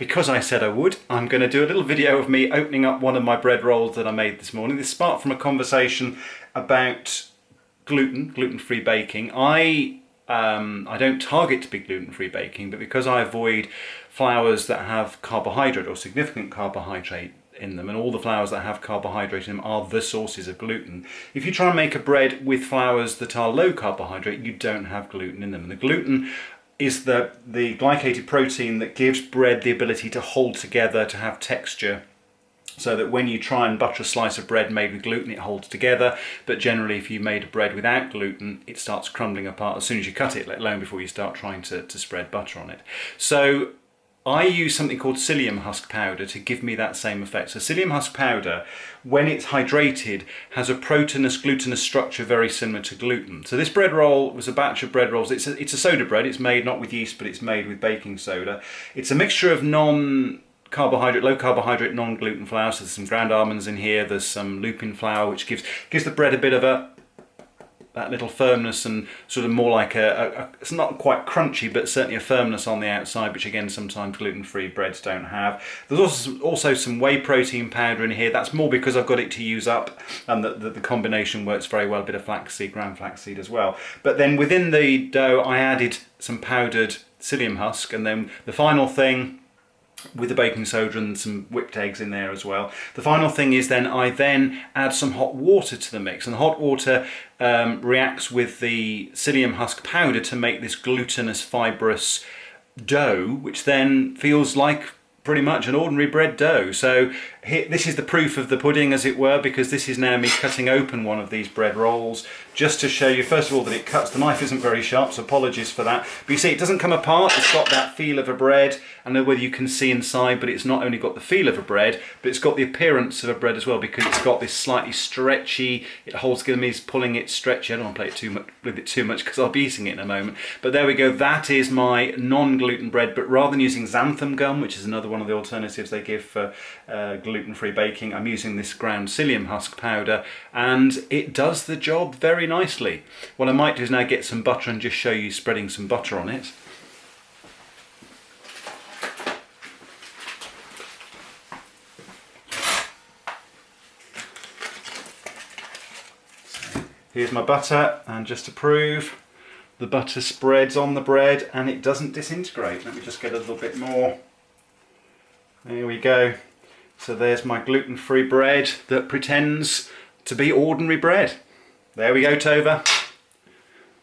because I said I would, I'm going to do a little video of me opening up one of my bread rolls that I made this morning. This sparked from a conversation about gluten-free baking. I don't target to be gluten-free baking, but because I avoid flours that have carbohydrate or significant carbohydrate in them, and all the flours that have carbohydrate in them are the sources of gluten. If you try and make a bread with flours that are low carbohydrate, you don't have gluten in them. And the gluten is the glycated protein that gives bread the ability to hold together, to have texture, so that when you try and butter a slice of bread made with gluten, it holds together. But generally, if you made a bread without gluten, it starts crumbling apart as soon as you cut it, let alone before you start trying to spread butter on it. So I use something called psyllium husk powder to give me that same effect. So psyllium husk powder, when it's hydrated, has a proteinous glutinous structure very similar to gluten. So this bread roll was a batch of bread rolls. It's a soda bread. It's made not with yeast, but it's made with baking soda. It's a mixture of non-carbohydrate, low carbohydrate, non-gluten flour. So there's some ground almonds in here. There's some lupin flour, which gives the bread a bit of that little firmness, and sort of more like it's not quite crunchy, but certainly a firmness on the outside, which again sometimes gluten-free breads don't have. There's also some whey protein powder in here. That's more because I've got it to use up, and the combination works very well. A bit of flaxseed, ground flaxseed as well. But then within the dough I added some powdered psyllium husk, and then the final thing, with the baking soda and some whipped eggs in there as well. The final thing is I then add some hot water to the mix, and the hot water reacts with the psyllium husk powder to make this glutinous fibrous dough, which then feels like pretty much an ordinary bread dough. So here, this is the proof of the pudding, as it were, because this is now me cutting open one of these bread rolls, just to show you first of all that it cuts. The knife isn't very sharp, so apologies for that, but you see it doesn't come apart. It's got that feel of a bread. I don't know whether you can see inside, but it's not only got the feel of a bread, but it's got the appearance of a bread as well, because it's got this slightly stretchy, it holds together, means pulling it stretchy. I don't want to play with it too much because I'll be eating it in a moment. But there we go, that is my non-gluten bread. But rather than using xanthan gum, which is another one of the alternatives they give for gluten-free baking, I'm using this ground psyllium husk powder, and it does the job very nicely. What I might do is now get some butter and just show you spreading some butter on it. So here's my butter, and just to prove, the butter spreads on the bread and it doesn't disintegrate. Let me just get a little bit more. There we go. So there's my gluten-free bread that pretends to be ordinary bread. There we go, Tova.